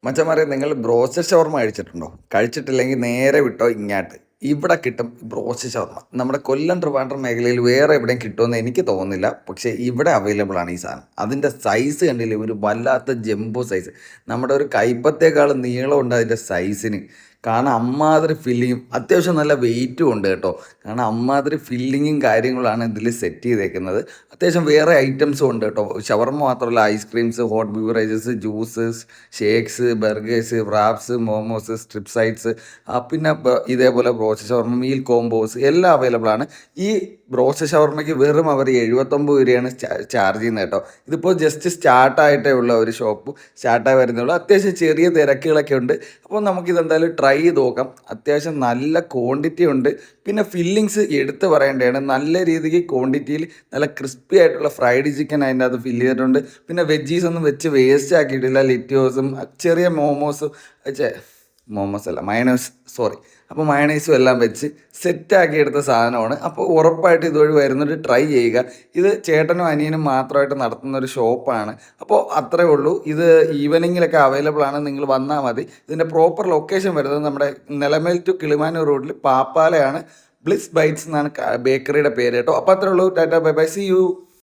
മച്ചന്മാരെ നിങ്ങൾ ബ്രോസ്റ്റഡ് ഷവർമ്മ കഴിച്ചിട്ടുണ്ടോ? കഴിച്ചിട്ടില്ലെങ്കിൽ നേരെ വിട്ടോ ഇങ്ങാട്ട്. ഇവിടെ കിട്ടും ബ്രോസ്റ്റഡ് ഷവർമ്മ. നമ്മുടെ കൊല്ലം ട്രിവാൻഡ്രം മേഖലയിൽ വേറെ എവിടെയും കിട്ടുമെന്ന് എനിക്ക് തോന്നുന്നില്ല. പക്ഷേ ഇവിടെ അവൈലബിൾ ആണ് ഈ സാധനം. അതിൻ്റെ സൈസ് കണ്ടില്ലേ, ഒരു വല്ലാത്ത ജംബോ സൈസ്. നമ്മുടെ ഒരു കൈപ്പത്തേക്കാളും നീളമുണ്ട് അതിൻ്റെ സൈസിന്. കാരണം അമ്മാതിരി ഫില്ലിങ്ങും അത്യാവശ്യം നല്ല വെയിറ്റും ഉണ്ട് കേട്ടോ. കാരണം അമ്മാതിരി ഫില്ലിങ്ങും കാര്യങ്ങളാണ് ഇതിൽ സെറ്റ് ചെയ്തേക്കുന്നത്. അത്യാവശ്യം വേറെ ഐറ്റംസും ഉണ്ട് കേട്ടോ. ഷവർമ്മ മാത്രമല്ല, ice creams, hot beverages, juices, shakes, burgers, wraps, momos, strip sides, പിന്നെ ഇതേപോലെ ബ്രോസ്റ്റഡ് ഷവർമ്മ, മീൽ കോംബോസ് എല്ലാം അവൈലബിൾ ആണ്. ഈ ബ്രോസ്റ്റഡ് ഷവർമ്മയ്ക്ക് വെറും അവർ 79 രൂപയാണ് ചാർജ് ചെയ്യുന്നത് കേട്ടോ. ഇതിപ്പോൾ ജസ്റ്റ് സ്റ്റാർട്ടായിട്ടേ ഉള്ള ഒരു ഷോപ്പ്, സ്റ്റാർട്ടായി വരുന്നേ ഉള്ളൂ. അത്യാവശ്യം ചെറിയ തിരക്കുകളൊക്കെ ഉണ്ട്. അപ്പോൾ നമുക്കിതെന്തായാലും ട്രൈ ചെയ്ത് നോക്കാം. അത്യാവശ്യം നല്ല ക്വാണ്ടിറ്റി ഉണ്ട്. പിന്നെ ഫില്ലിങ്സ് എടുത്ത് പറയേണ്ടതാണ്. നല്ല രീതിക്ക് ക്വാണ്ടിറ്റിയിൽ നല്ല ക്രിസ്പി ആയിട്ടുള്ള ഫ്രൈഡ് ചിക്കൻ അതിൻ്റെ അകത്ത് ഫില്ല് ചെയ്തിട്ടുണ്ട്. പിന്നെ വെജീസ് ഒന്നും വെച്ച് വേസ്റ്റ് ആക്കിയിട്ടില്ല. ലിറ്റോസും ചെറിയ മോമോസും മോമോസ് അല്ല, മയണൈസ്, സോറി. അപ്പോൾ മയണൈസും എല്ലാം വെച്ച് സെറ്റാക്കി എടുത്ത സാധനമാണ്. അപ്പോൾ ഉറപ്പായിട്ട് ഇതുവഴി വരുന്നൊരു ട്രൈ ചെയ്യുക. ഇത് ചേട്ടനും അനിയനും മാത്രമായിട്ട് നടത്തുന്ന ഒരു ഷോപ്പാണ്. അപ്പോൾ അത്രേ ഉള്ളൂ. ഇത് ഈവനിങ്ങിലൊക്കെ അവൈലബിൾ ആണ്. നിങ്ങൾ വന്നാൽ മതി. ഇതിൻ്റെ പ്രോപ്പർ ലൊക്കേഷൻ വരുന്നത് നമ്മുടെ നിലമേൽ ടു കിളിമാനൂർ റോഡിൽ പാപ്പാലയാണ്. ബ്ലിസ് ബൈറ്റ്സ് എന്നാണ് ബേക്കറിയുടെ പേര് കേട്ടോ. അപ്പോൾ അത്രേ ഉള്ളൂ. ടാറ്റ, ബൈ ബൈ, സി യു.